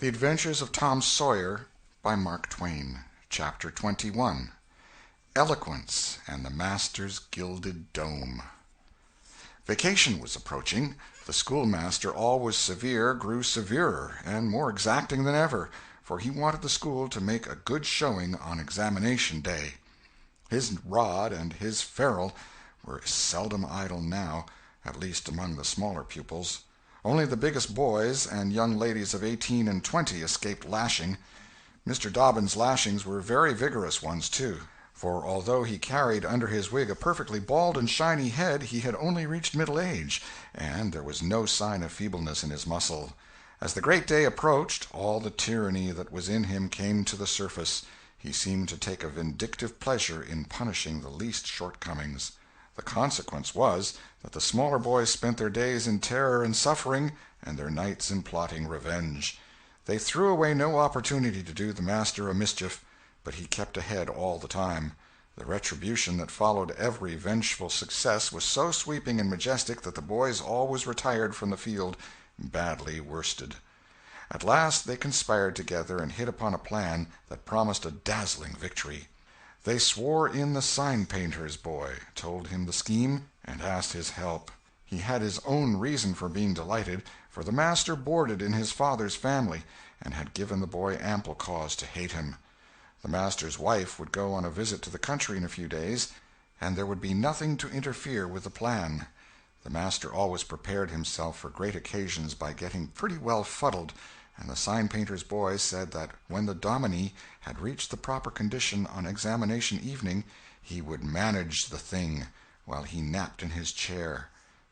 The Adventures of Tom Sawyer, by Mark Twain. Chapter 21. Eloquence and the Master's Gilded Dome. Vacation was approaching. The schoolmaster, always severe, grew severer and more exacting than ever, for he wanted the school to make a good showing on examination day. His rod and his ferule were seldom idle now, at least among the smaller pupils. Only the biggest boys and young ladies of 18 and 20 escaped lashing. Mr. Dobbin's lashings were very vigorous ones, too, for although he carried under his wig a perfectly bald and shiny head, he had only reached middle age, and there was no sign of feebleness in his muscle. As the great day approached, all the tyranny that was in him came to the surface. He seemed to take a vindictive pleasure in punishing the least shortcomings. The consequence was that the smaller boys spent their days in terror and suffering, and their nights in plotting revenge. They threw away no opportunity to do the master a mischief, but he kept ahead all the time. The retribution that followed every vengeful success was so sweeping and majestic that the boys always retired from the field badly worsted. At last they conspired together and hit upon a plan that promised a dazzling victory. They swore in the sign-painter's boy, told him the scheme, and asked his help. He had his own reason for being delighted, for the master boarded in his father's family, and had given the boy ample cause to hate him. The master's wife would go on a visit to the country in a few days, and there would be nothing to interfere with the plan. The master always prepared himself for great occasions by getting pretty well fuddled, and the sign-painter's boy said that when the dominie had reached the proper condition on examination evening, he would manage the thing while he napped in his chair.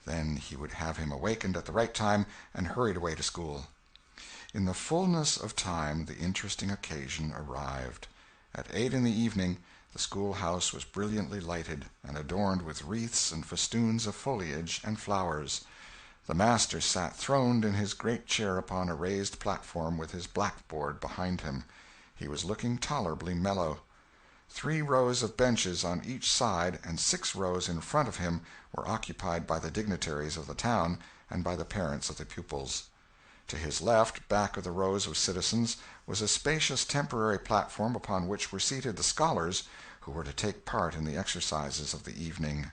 Then he would have him awakened at the right time and hurried away to school. In the fullness of time the interesting occasion arrived. At 8 in the evening the schoolhouse was brilliantly lighted, and adorned with wreaths and festoons of foliage and flowers. The master sat throned in his great chair upon a raised platform with his blackboard behind him. He was looking tolerably mellow. 3 rows of benches on each side and 6 rows in front of him were occupied by the dignitaries of the town and by the parents of the pupils. To his left, back of the rows of citizens, was a spacious temporary platform upon which were seated the scholars who were to take part in the exercises of the evening.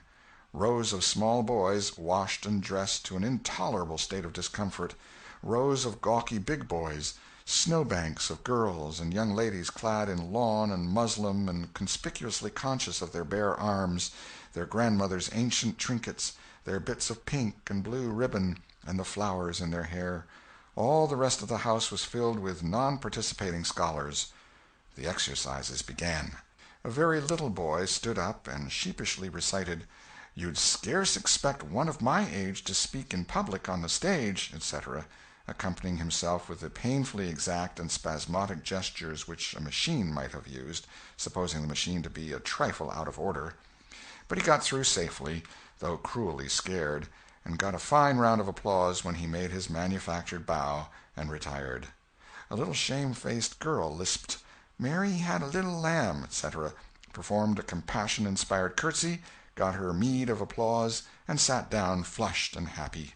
Rows of small boys, washed and dressed to an intolerable state of discomfort, rows of gawky big boys, snowbanks of girls and young ladies clad in lawn and muslin and conspicuously conscious of their bare arms, their grandmother's ancient trinkets, their bits of pink and blue ribbon, and the flowers in their hair. All the rest of the house was filled with non-participating scholars. The exercises began. A very little boy stood up and sheepishly recited, "You'd scarce expect one of my age to speak in public on the stage," etc., accompanying himself with the painfully exact and spasmodic gestures which a machine might have used, supposing the machine to be a trifle out of order. But he got through safely, though cruelly scared, and got a fine round of applause when he made his manufactured bow and retired. A little shamefaced girl lisped, "Mary had a little lamb," etc., performed a compassion-inspired curtsy, got her meed of applause, and sat down flushed and happy.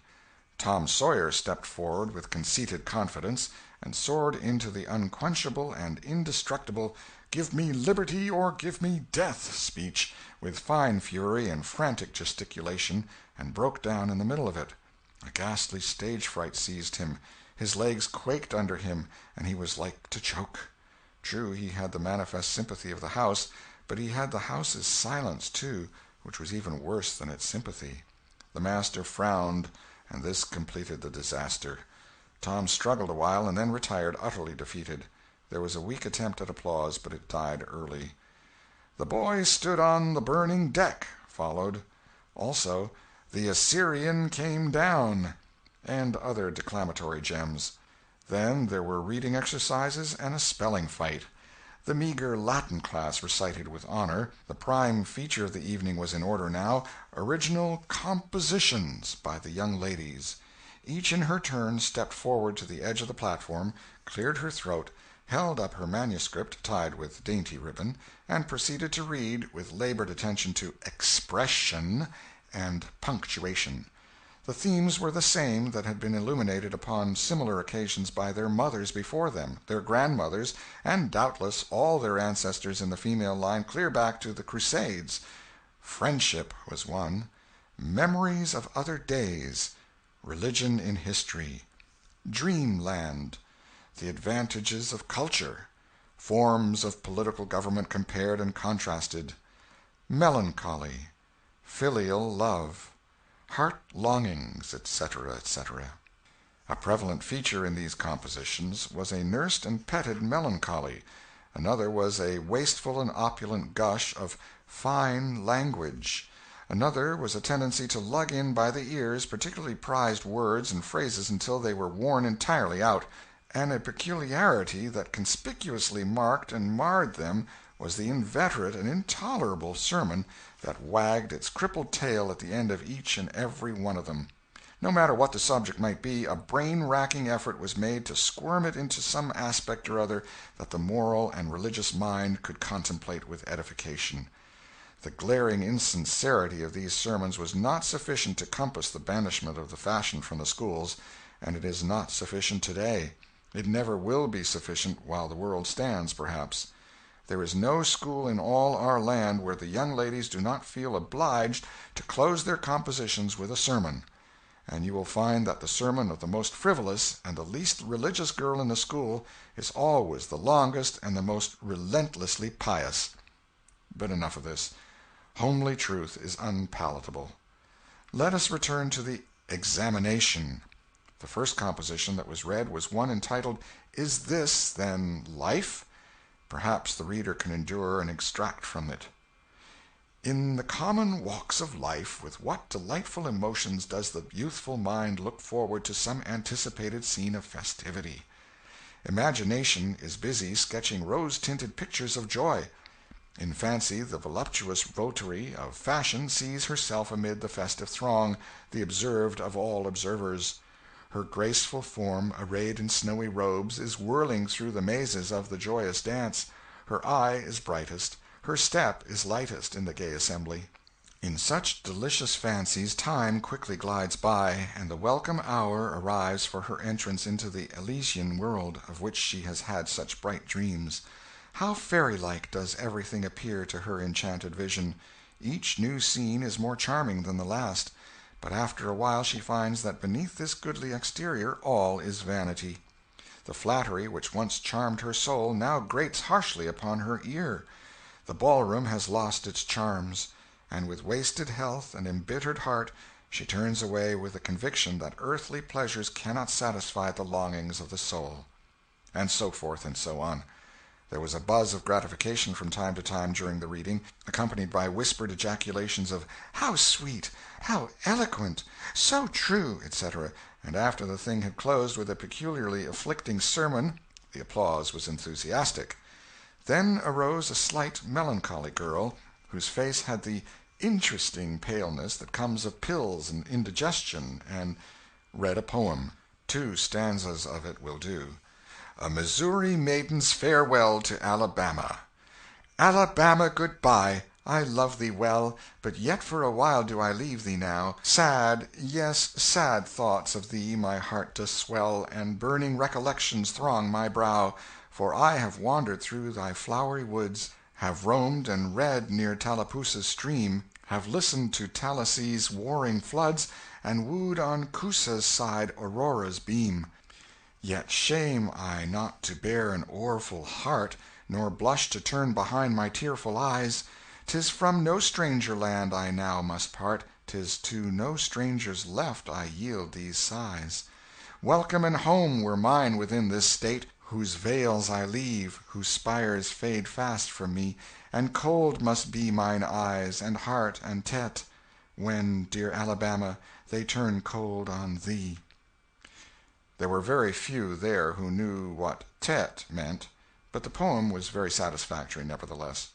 Tom Sawyer stepped forward with conceited confidence, and soared into the unquenchable and indestructible "Give me liberty or give me death" speech, with fine fury and frantic gesticulation, and broke down in the middle of it. A ghastly stage fright seized him, his legs quaked under him, and he was like to choke. True, he had the manifest sympathy of the house, but he had the house's silence, too, which was even worse than its sympathy. The master frowned, and this completed the disaster. Tom struggled a while, and then retired utterly defeated. There was a weak attempt at applause, but it died early. "The boy stood on the burning deck" followed. Also, "The Assyrian came down," and other declamatory gems. Then there were reading exercises and a spelling fight. The meager Latin class recited with honor. The prime feature of the evening was in order now, original compositions by the young ladies. Each in her turn stepped forward to the edge of the platform, cleared her throat, held up her manuscript tied with dainty ribbon, and proceeded to read, with labored attention to expression and punctuation. The themes were the same that had been illuminated upon similar occasions by their mothers before them, their grandmothers, and doubtless all their ancestors in the female line clear back to the Crusades. Friendship was one, memories of other days, religion in history, dreamland, the advantages of culture, forms of political government compared and contrasted, melancholy, filial love, heart longings, etc., etc. A prevalent feature in these compositions was a nursed and petted melancholy. Another was a wasteful and opulent gush of fine language. Another was a tendency to lug in by the ears particularly prized words and phrases until they were worn entirely out, and a peculiarity that conspicuously marked and marred them was the inveterate and intolerable sermon that wagged its crippled tail at the end of each and every one of them. No matter what the subject might be, a brain-racking effort was made to squirm it into some aspect or other that the moral and religious mind could contemplate with edification. The glaring insincerity of these sermons was not sufficient to compass the banishment of the fashion from the schools, and it is not sufficient today. It never will be sufficient while the world stands, perhaps. There is no school in all our land where the young ladies do not feel obliged to close their compositions with a sermon, and you will find that the sermon of the most frivolous and the least religious girl in the school is always the longest and the most relentlessly pious. But enough of this. Homely truth is unpalatable. Let us return to the examination. The first composition that was read was one entitled, "Is This, Then, Life?" Perhaps the reader can endure an extract from it. In the common walks of life, with what delightful emotions does the youthful mind look forward to some anticipated scene of festivity! Imagination is busy sketching rose-tinted pictures of joy. In fancy, the voluptuous votary of fashion sees herself amid the festive throng, the observed of all observers. Her graceful form, arrayed in snowy robes, is whirling through the mazes of the joyous dance. Her eye is brightest, her step is lightest in the gay assembly. In such delicious fancies time quickly glides by, and the welcome hour arrives for her entrance into the Elysian world, of which she has had such bright dreams. How fairy-like does everything appear to her enchanted vision! Each new scene is more charming than the last. But after a while she finds that beneath this goodly exterior all is vanity. The flattery which once charmed her soul now grates harshly upon her ear. The ballroom has lost its charms, and with wasted health and embittered heart she turns away with the conviction that earthly pleasures cannot satisfy the longings of the soul. And so forth and so on. There was a buzz of gratification from time to time during the reading, accompanied by whispered ejaculations of "How sweet!" "How eloquent!" "So true!" etc., and after the thing had closed with a peculiarly afflicting sermon, the applause was enthusiastic. Then arose a slight, melancholy girl, whose face had the interesting paleness that comes of pills and indigestion, and read a poem. 2 stanzas of it will do. A Missouri Maiden's Farewell to Alabama. Alabama, good-bye. I love thee well, but yet for a while do I leave thee now. Sad, yes, sad thoughts of thee my heart doth swell, and burning recollections throng my brow. For I have wandered through thy flowery woods, have roamed and read near Tallapoosa's stream, have listened to Tallahasssee's warring floods, and wooed on Coosa's side Aurora's beam. Yet shame I not to bear an o'erfull heart, nor blush to turn behind my tearful eyes. 'Tis from no stranger land I now must part, 'tis to no stranger's left I yield these sighs. Welcome and home were mine within this state, whose vales I leave, whose spires fade fast from me, and cold must be mine eyes, and heart, and tet, when, dear Alabama, they turn cold on thee. There were very few there who knew what "tet" meant, but the poem was very satisfactory nevertheless.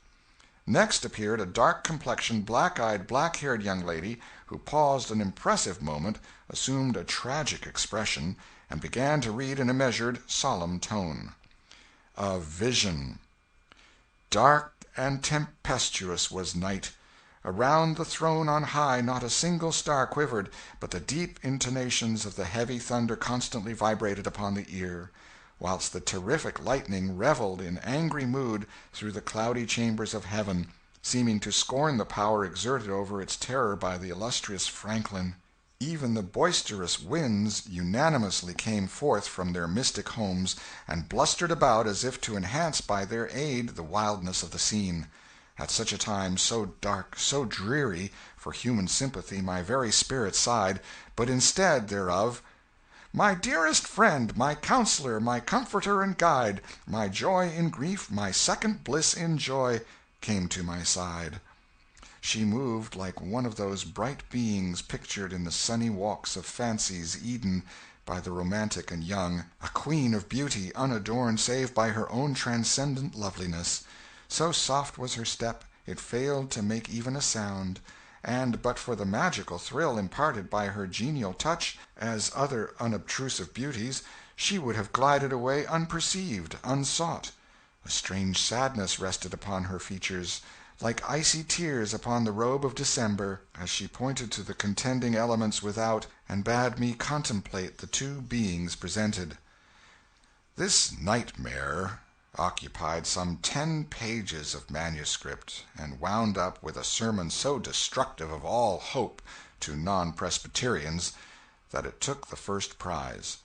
Next appeared a dark-complexioned, black-eyed, black-haired young lady, who paused an impressive moment, assumed a tragic expression, and began to read in a measured, solemn tone. A vision. Dark and tempestuous was night. Around the throne on high not a single star quivered, but the deep intonations of the heavy thunder constantly vibrated upon the ear, whilst the terrific lightning revelled in angry mood through the cloudy chambers of heaven, seeming to scorn the power exerted over its terror by the illustrious Franklin. Even the boisterous winds unanimously came forth from their mystic homes, and blustered about as if to enhance by their aid the wildness of the scene. At such a time, so dark, so dreary, for human sympathy my very spirit sighed, but instead thereof, "My dearest friend, my counselor, my comforter and guide, my joy in grief, my second bliss in joy," came to my side. She moved like one of those bright beings pictured in the sunny walks of fancy's Eden by the romantic and young, a queen of beauty unadorned save by her own transcendent loveliness. So soft was her step, it failed to make even a sound, and but for the magical thrill imparted by her genial touch, as other unobtrusive beauties, she would have glided away unperceived, unsought. A strange sadness rested upon her features, like icy tears upon the robe of December, as she pointed to the contending elements without, and bade me contemplate the two beings presented. This nightmare occupied some 10 pages of manuscript, and wound up with a sermon so destructive of all hope to non-Presbyterians that it took the first prize.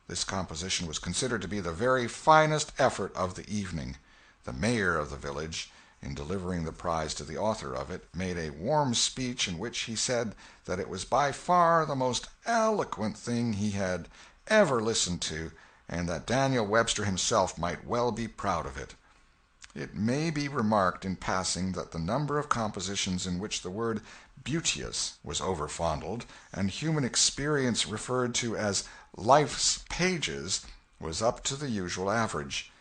This composition was considered to be the very finest effort of the evening. The mayor of the village, in delivering the prize to the author of it, made a warm speech in which he said that it was by far the most eloquent thing he had ever listened to, and that Daniel Webster himself might well be proud of it. It may be remarked in passing that the number of compositions in which the word beauteous was overfondled, and human experience referred to as life's pages, was up to the usual average.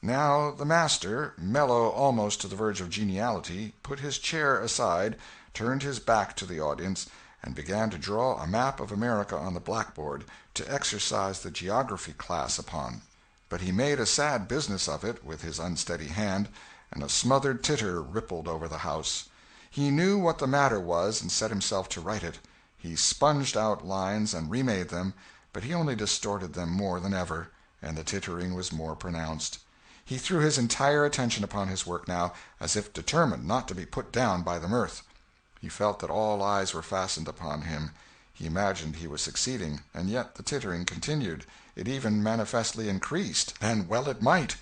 Now the master, mellow almost to the verge of geniality, put his chair aside, turned his back to the audience, and began to draw a map of America on the blackboard, to exercise the geography class upon. But he made a sad business of it with his unsteady hand, and a smothered titter rippled over the house. He knew what the matter was, and set himself to right it. He sponged out lines and remade them, but he only distorted them more than ever, and the tittering was more pronounced. He threw his entire attention upon his work now, as if determined not to be put down by the mirth. He felt that all eyes were fastened upon him. He imagined he was succeeding, and yet the tittering continued. It even manifestly increased, and well it might.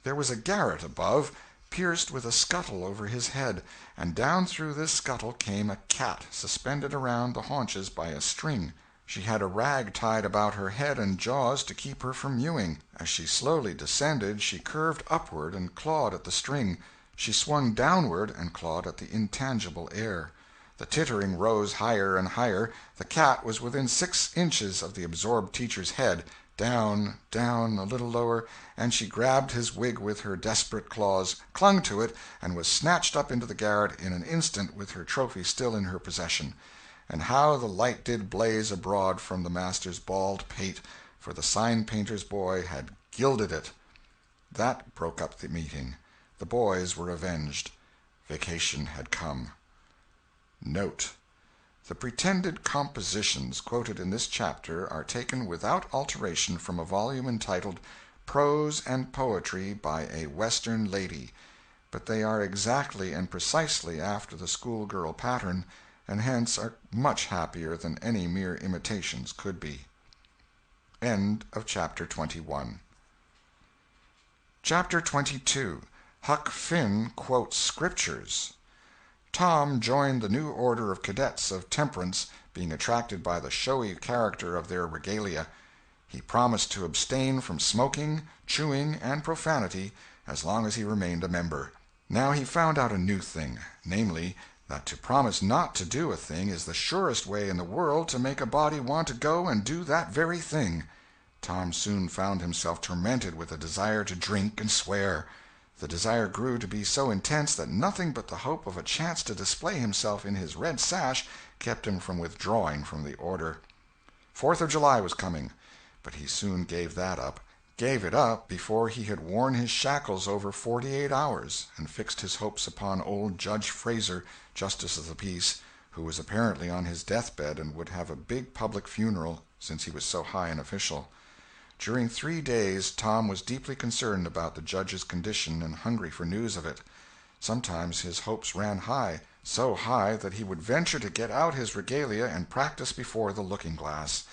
There was a garret above, pierced with a scuttle over his head, and down through this scuttle came a cat, suspended around the haunches by a string. She had a rag tied about her head and jaws to keep her from mewing. As she slowly descended, she curved upward and clawed at the string. She swung downward and clawed at the intangible air. The tittering rose higher and higher. The cat was within 6 inches of the absorbed teacher's head. Down, down, a little lower, and she grabbed his wig with her desperate claws, clung to it, and was snatched up into the garret in an instant with her trophy still in her possession. And how the light did blaze abroad from the master's bald pate, for the sign-painter's boy had gilded it. That broke up the meeting. The boys were avenged. Vacation had come. Note: the pretended compositions quoted in this chapter are taken without alteration from a volume entitled Prose and Poetry by a Western Lady, but they are exactly and precisely after the schoolgirl pattern, and hence are much happier than any mere imitations could be. End of chapter 21. Chapter 22. Huck Finn Quotes Scriptures. Tom joined the new order of cadets of temperance, being attracted by the showy character of their regalia. He promised to abstain from smoking, chewing, and profanity as long as he remained a member. Now he found out a new thing, namely, that to promise not to do a thing is the surest way in the world to make a body want to go and do that very thing. Tom soon found himself tormented with a desire to drink and swear. The desire grew to be so intense that nothing but the hope of a chance to display himself in his red sash kept him from withdrawing from the order. 4th of July was coming, but he soon gave that up, gave it up before he had worn his shackles over 48 hours, and fixed his hopes upon old Judge Fraser, Justice of the Peace, who was apparently on his deathbed and would have a big public funeral, since he was so high an official. During 3 days Tom was deeply concerned about the judge's condition and hungry for news of it. Sometimes his hopes ran high, so high that he would venture to get out his regalia and practice before the looking-glass.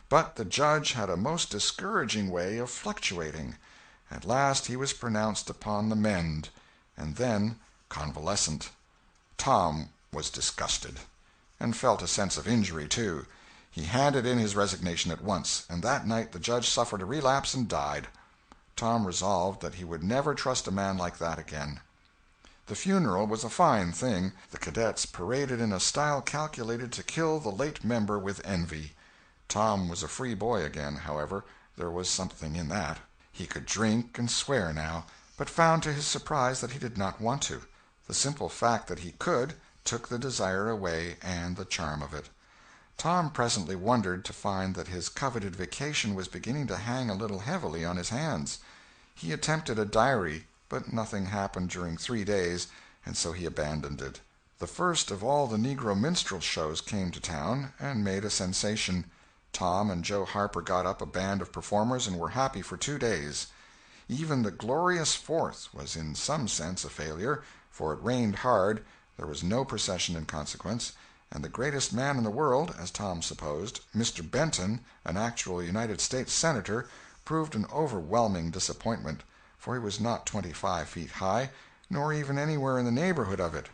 But the judge had a most discouraging way of fluctuating. At last he was pronounced upon the mend, and then convalescent. Tom was disgusted, and felt a sense of injury, too. He handed in his resignation at once, and that night the judge suffered a relapse and died. Tom resolved that he would never trust a man like that again. The funeral was a fine thing. The cadets paraded in a style calculated to kill the late member with envy. Tom was a free boy again, however. There was something in that. He could drink and swear now, but found to his surprise that he did not want to. The simple fact that he could took the desire away and the charm of it. Tom presently wondered to find that his coveted vacation was beginning to hang a little heavily on his hands. He attempted a diary, but nothing happened during 3 days, and so he abandoned it. The first of all the negro minstrel shows came to town, and made a sensation. Tom and Joe Harper got up a band of performers and were happy for 2 days. Even the glorious Fourth was in some sense a failure, for it rained hard, there was no procession in consequence, and the greatest man in the world, as Tom supposed, Mr. Benton, an actual United States Senator, proved an overwhelming disappointment, for he was not 25 feet high, nor even anywhere in the neighborhood of it.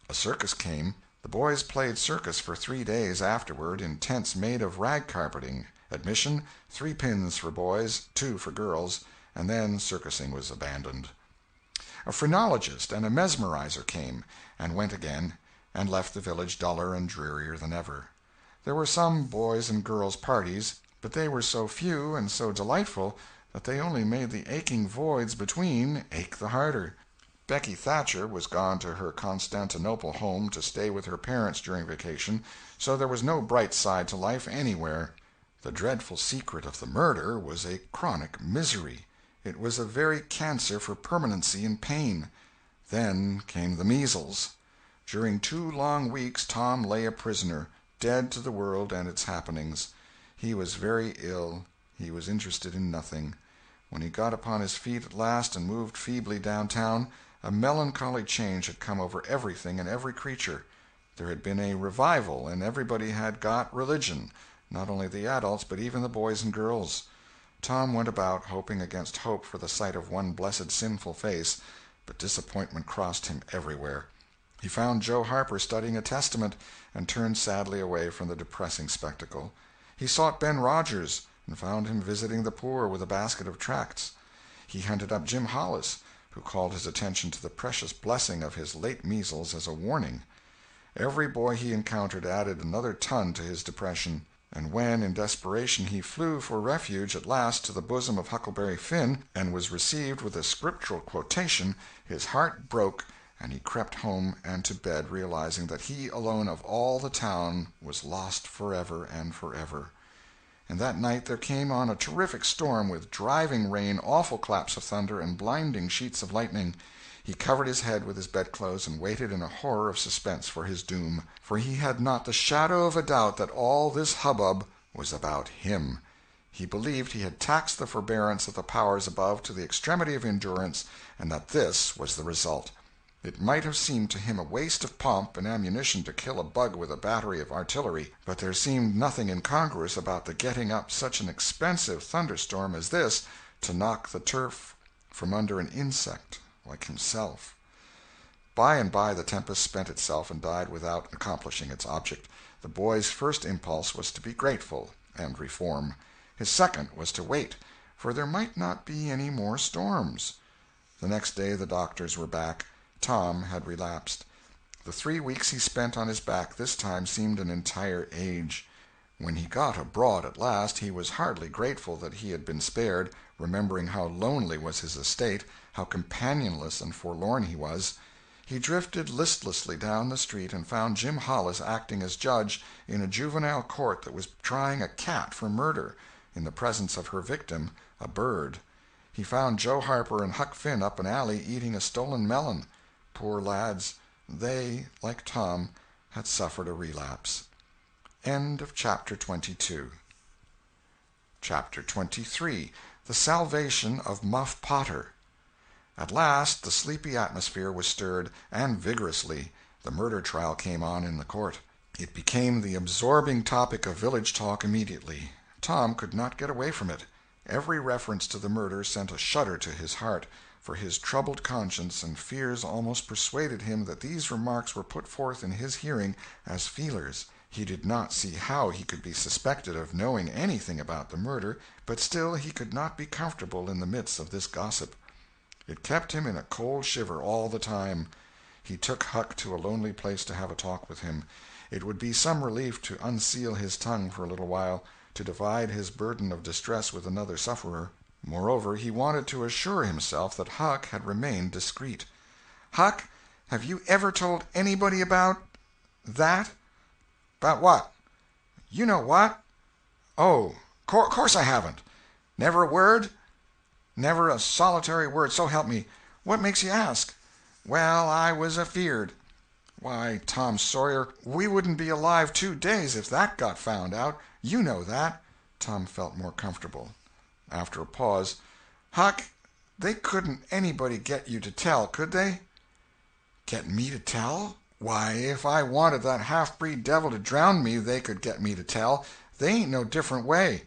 A circus came. The boys played circus for 3 days afterward in tents made of rag carpeting. Admission, 3 pins for boys, 2 for girls, and then circusing was abandoned. A phrenologist and a mesmerizer came, and went again, and left the village duller and drearier than ever. There were some boys' and girls' parties, but they were so few and so delightful that they only made the aching voids between ache the harder. Becky Thatcher was gone to her Constantinople home to stay with her parents during vacation, so there was no bright side to life anywhere. The dreadful secret of the murder was a chronic misery. It was a very cancer for permanency and pain. Then came the measles. During 2 long weeks Tom lay a prisoner, dead to the world and its happenings. He was very ill. He was interested in nothing. When he got upon his feet at last and moved feebly downtown, a melancholy change had come over everything and every creature. There had been a revival, and everybody had got religion, not only the adults but even the boys and girls. Tom went about, hoping against hope for the sight of one blessed sinful face, but disappointment crossed him everywhere. He found Joe Harper studying a Testament, and turned sadly away from the depressing spectacle. He sought Ben Rogers, and found him visiting the poor with a basket of tracts. He hunted up Jim Hollis, who called his attention to the precious blessing of his late measles as a warning. Every boy he encountered added another ton to his depression, and when, in desperation, he flew for refuge at last to the bosom of Huckleberry Finn, and was received with a scriptural quotation, his heart broke, and he crept home and to bed, realizing that he alone of all the town was lost forever and forever. And that night there came on a terrific storm, with driving rain, awful claps of thunder, and blinding sheets of lightning. He covered his head with his bedclothes and waited in a horror of suspense for his doom, for he had not the shadow of a doubt that all this hubbub was about him. He believed he had taxed the forbearance of the powers above to the extremity of endurance, and that this was the result. It might have seemed to him a waste of pomp and ammunition to kill a bug with a battery of artillery, but there seemed nothing incongruous about the getting up such an expensive thunderstorm as this to knock the turf from under an insect like himself. By and by the tempest spent itself and died without accomplishing its object. The boy's first impulse was to be grateful and reform. His second was to wait, for there might not be any more storms. The next day the doctors were back. Tom had relapsed. The 3 weeks he spent on his back this time seemed an entire age. When he got abroad at last, he was hardly grateful that he had been spared, remembering how lonely was his estate, how companionless and forlorn he was. He drifted listlessly down the street and found Jim Hollis acting as judge in a juvenile court that was trying a cat for murder, in the presence of her victim, a bird. He found Joe Harper and Huck Finn up an alley eating a stolen melon. Poor lads, they, like Tom, had suffered a relapse. End of Chapter 22. Chapter 23. The Salvation of Muff Potter. At last the sleepy atmosphere was stirred, and vigorously. The murder trial came on in the court. It became the absorbing topic of village talk immediately. Tom could not get away from it. Every reference to the murder sent a shudder to his heart, for his troubled conscience and fears almost persuaded him that these remarks were put forth in his hearing as feelers. He did not see how he could be suspected of knowing anything about the murder, but still he could not be comfortable in the midst of this gossip. It kept him in a cold shiver all the time. He took Huck to a lonely place to have a talk with him. It would be some relief to unseal his tongue for a little while, to divide his burden of distress with another sufferer. Moreover, he wanted to assure himself that Huck had remained discreet. "Huck, have you ever told anybody about that?" "About what?" "You know what." "Oh, course I haven't." "Never a word?" "Never a solitary word, so help me. What makes you ask?" "Well, I was afeard." "Why, Tom Sawyer, we wouldn't be alive 2 days if that got found out. You know that." Tom felt more comfortable. After a pause, "Huck, they couldn't anybody get you to tell, could they?" "Get me to tell? Why, if I wanted that half-breed devil to drown me, they could get me to tell. They ain't no different way."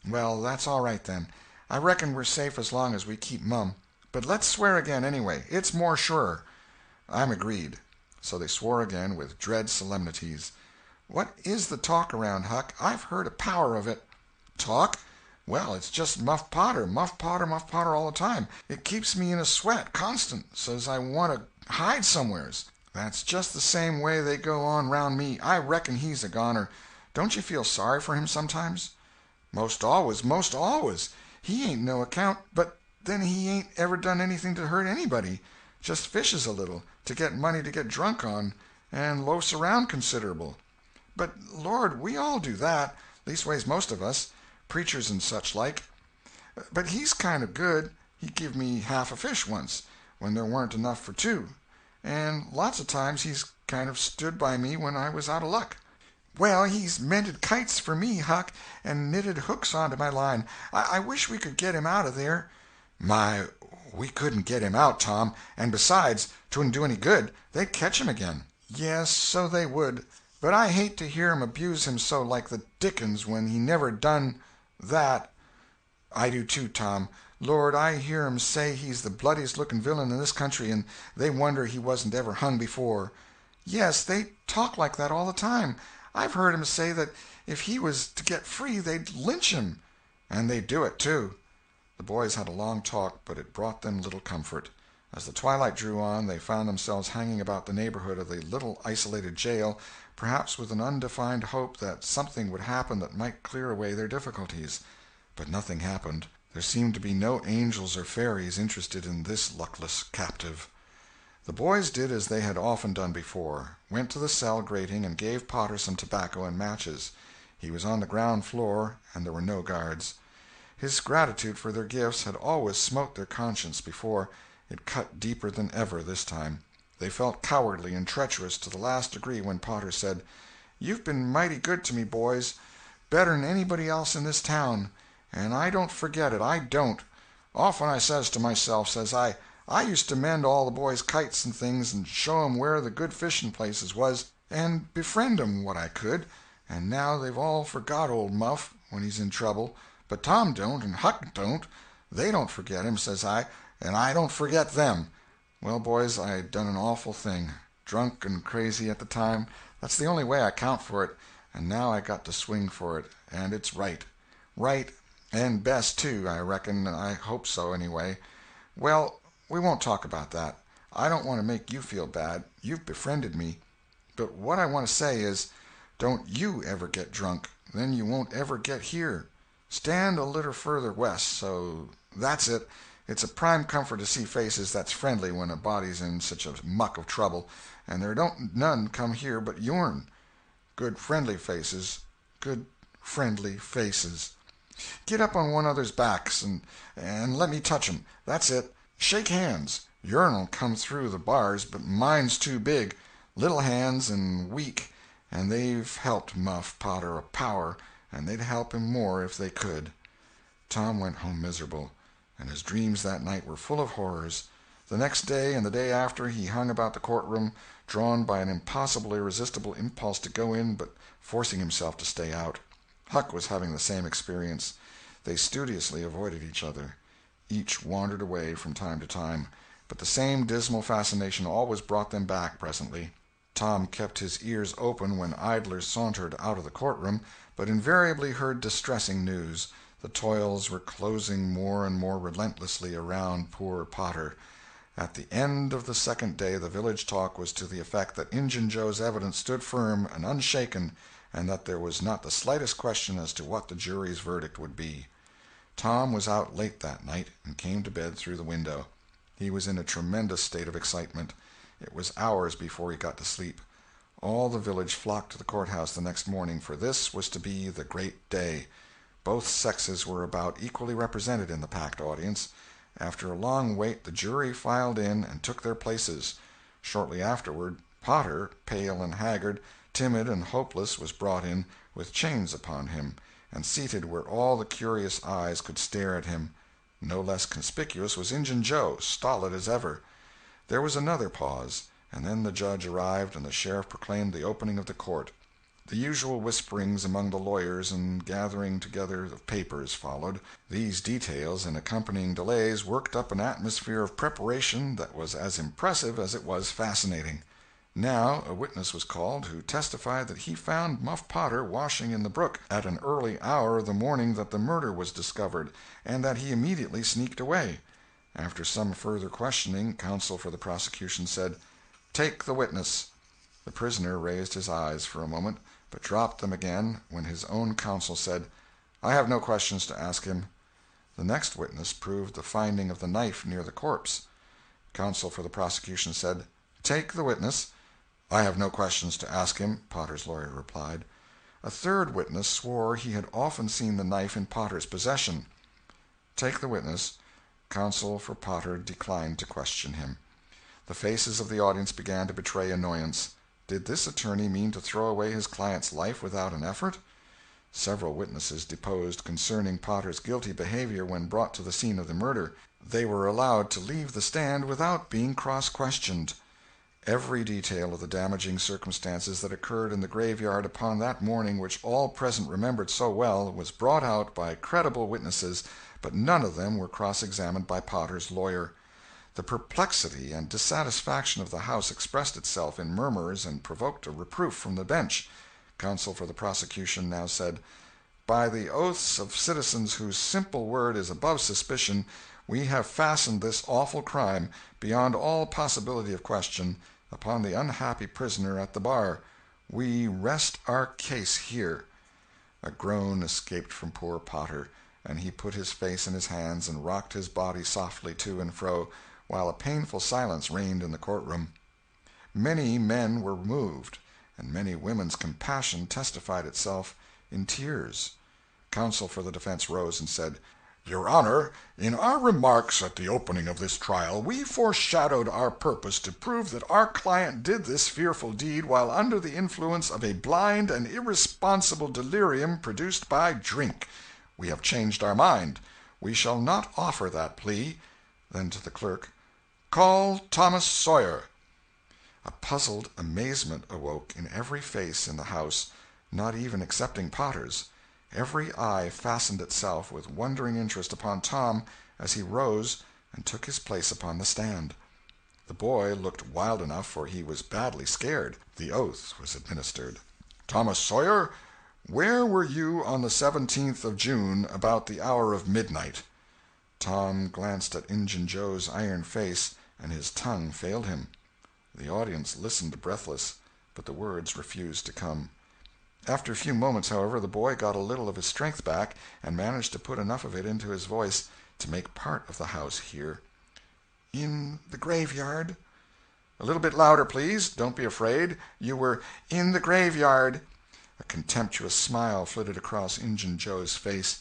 "Well, that's all right, then. I reckon we're safe as long as we keep mum. But let's swear again, anyway. It's more surer." "I'm agreed." So they swore again with dread solemnities. "What is the talk around, Huck? I've heard a power of it." "Talk? Well, it's just Muff Potter, Muff Potter, Muff Potter all the time. It keeps me in a sweat, constant, so's I want to hide somewheres. That's just the same way they go on round me. I reckon he's a goner. Don't you feel sorry for him sometimes?" "Most always, most always. He ain't no account, but then he ain't ever done anything to hurt anybody. Just fishes a little, to get money to get drunk on, and loafs around considerable." "But, Lord, we all do that. Leastways most of us. Preachers and such like. But he's kind of good. He give me half a fish once, when there weren't enough for 2. And lots of times he's kind of stood by me when I was out of luck." "Well, he's mended kites for me, Huck, and knitted hooks onto my line. I wish we could get him out of there." "My, we couldn't get him out, Tom. And besides, 'twouldn't do any good. They'd catch him again." "Yes, so they would. But I hate to hear 'em abuse him so like the dickens when he never done that." "I do too, Tom. Lord, I hear 'em say he's the bloodiest looking villain in this country, and they wonder he wasn't ever hung before." "Yes, they talk like that all the time. I've heard 'em say that if he was to get free they'd lynch him." "And they'd do it, too." The boys had a long talk, but it brought them little comfort. As the twilight drew on, they found themselves hanging about the neighborhood of the little isolated jail, perhaps with an undefined hope that something would happen that might clear away their difficulties. But nothing happened. There seemed to be no angels or fairies interested in this luckless captive. The boys did as they had often done before, went to the cell grating and gave Potter some tobacco and matches. He was on the ground floor, and there were no guards. His gratitude for their gifts had always smote their conscience before. It cut deeper than ever this time. They felt cowardly and treacherous to the last degree when Potter said, "You've been mighty good to me, boys, better'n anybody else in this town, and I don't forget it, I don't. Often I says to myself, says I used to mend all the boys' kites and things, and show 'em where the good fishing places was, and befriend 'em what I could, and now they've all forgot old Muff when he's in trouble, but Tom don't, and Huck don't. They don't forget him, says I, and I don't forget them. Well, boys, I done an awful thing. Drunk and crazy at the time, that's the only way I count for it, and now I got to swing for it, and it's right. Right, and best, too, I reckon, I hope so, anyway. Well, we won't talk about that. I don't want to make you feel bad. You've befriended me. But what I want to say is, don't you ever get drunk. Then you won't ever get here. Stand a little further west, so that's it. It's a prime comfort to see faces that's friendly when a body's in such a muck of trouble, and there don't none come here but yourn. Good friendly faces. Good friendly faces." Get up on one another's backs and let me touch 'em. That's it. Shake hands. Yourn'll come through the bars, but mine's too big. Little hands and weak, and they've helped Muff Potter a power, and they'd help him more if they could." Tom went home miserable, and his dreams that night were full of horrors. The next day and the day after he hung about the courtroom, drawn by an impossible, irresistible impulse to go in, but forcing himself to stay out. Huck was having the same experience. They studiously avoided each other. Each wandered away from time to time, but the same dismal fascination always brought them back presently. Tom kept his ears open when idlers sauntered out of the courtroom, but invariably heard distressing news. The toils were closing more and more relentlessly around poor Potter. At the end of the second day the village talk was to the effect that Injun Joe's evidence stood firm and unshaken, and that there was not the slightest question as to what the jury's verdict would be. Tom was out late that night, and came to bed through the window. He was in a tremendous state of excitement. It was hours before he got to sleep. All the village flocked to the courthouse the next morning, for this was to be the great day. Both sexes were about equally represented in the packed audience. After a long wait the jury filed in and took their places. Shortly afterward, Potter, pale and haggard, timid and hopeless, was brought in, with chains upon him, and seated where all the curious eyes could stare at him. No less conspicuous was Injun Joe, stolid as ever. There was another pause, and then the judge arrived and the sheriff proclaimed the opening of the court. The usual whisperings among the lawyers and gathering together of papers followed. These details and accompanying delays worked up an atmosphere of preparation that was as impressive as it was fascinating. Now a witness was called who testified that he found Muff Potter washing in the brook at an early hour the morning that the murder was discovered, and that he immediately sneaked away. After some further questioning, counsel for the prosecution said, "Take the witness." The prisoner raised his eyes for a moment, but dropped them again when his own counsel said, "I have no questions to ask him." The next witness proved the finding of the knife near the corpse. Counsel for the prosecution said, "Take the witness." "I have no questions to ask him," Potter's lawyer replied. A third witness swore he had often seen the knife in Potter's possession. "Take the witness." Counsel for Potter declined to question him. The faces of the audience began to betray annoyance. Did this attorney mean to throw away his client's life without an effort? Several witnesses deposed concerning Potter's guilty behavior when brought to the scene of the murder. They were allowed to leave the stand without being cross-questioned. Every detail of the damaging circumstances that occurred in the graveyard upon that morning, which all present remembered so well, was brought out by credible witnesses, but none of them were cross-examined by Potter's lawyer. The perplexity and dissatisfaction of the House expressed itself in murmurs and provoked a reproof from the bench. Counsel for the prosecution now said, "By the oaths of citizens whose simple word is above suspicion, we have fastened this awful crime, beyond all possibility of question, upon the unhappy prisoner at the bar. We rest our case here." A groan escaped from poor Potter, and he put his face in his hands and rocked his body softly to and fro, while a painful silence reigned in the courtroom. Many men were moved, and many women's compassion testified itself in tears. Counsel for the defense rose and said, "Your Honor, in our remarks at the opening of this trial, we foreshadowed our purpose to prove that our client did this fearful deed while under the influence of a blind and irresponsible delirium produced by drink. We have changed our mind. We shall not offer that plea." Then to the clerk, "Call Thomas Sawyer." A puzzled amazement awoke in every face in the house, not even excepting Potter's. Every eye fastened itself with wondering interest upon Tom as he rose and took his place upon the stand. The boy looked wild enough, for he was badly scared. The oath was administered. "Thomas Sawyer, where were you on the 17th of June about the hour of midnight?" Tom glanced at Injun Joe's iron face, and his tongue failed him. The audience listened breathless, but the words refused to come. After a few moments, however, the boy got a little of his strength back, and managed to put enough of it into his voice to make part of the house hear. "In the graveyard." "A little bit louder, please. Don't be afraid. You were in the graveyard." A contemptuous smile flitted across Injun Joe's face.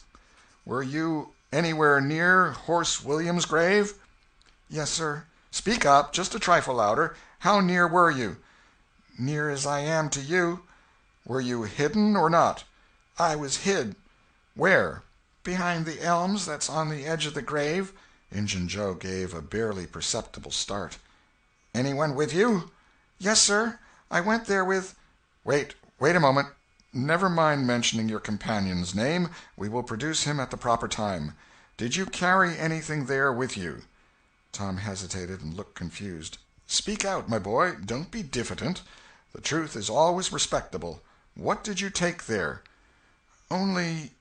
Were you anywhere near Horse William's grave?" "Yes, sir." "Speak up, just a trifle louder. How near were you?" "Near as I am to you." "Were you hidden or not?" "I was hid." "Where?" "Behind the elms that's on the edge of the grave." Injun Joe gave a barely perceptible start. "Anyone with you?" "Yes, sir. I went there with—" Wait a moment. Never mind mentioning your companion's name. We will produce him at the proper time. Did you carry anything there with you?" Tom hesitated and looked confused. "Speak out, my boy. Don't be diffident. The truth is always respectable. What did you take there?" "Only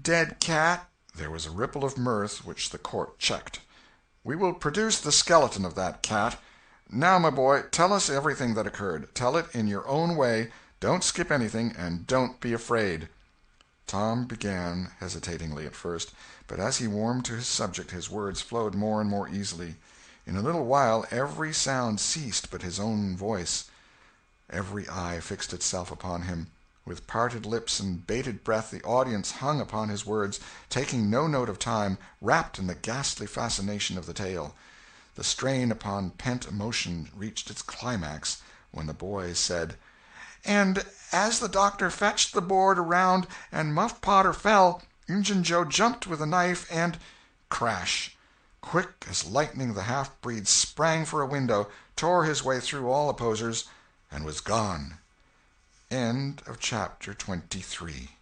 dead cat." There was a ripple of mirth which the court checked. "We will produce the skeleton of that cat. Now, my boy, tell us everything that occurred. Tell it in your own way. Don't skip anything, and don't be afraid." Tom began, hesitatingly at first, but as he warmed to his subject his words flowed more and more easily. In a little while every sound ceased but his own voice. Every eye fixed itself upon him. With parted lips and bated breath the audience hung upon his words, taking no note of time, wrapped in the ghastly fascination of the tale. The strain upon pent emotion reached its climax when the boy said: "And as the doctor fetched the board around and Muff Potter fell, Injun Joe jumped with a knife and—" Crash! Quick as lightning the half-breed sprang for a window, tore his way through all opposers, and was gone. End of chapter 23.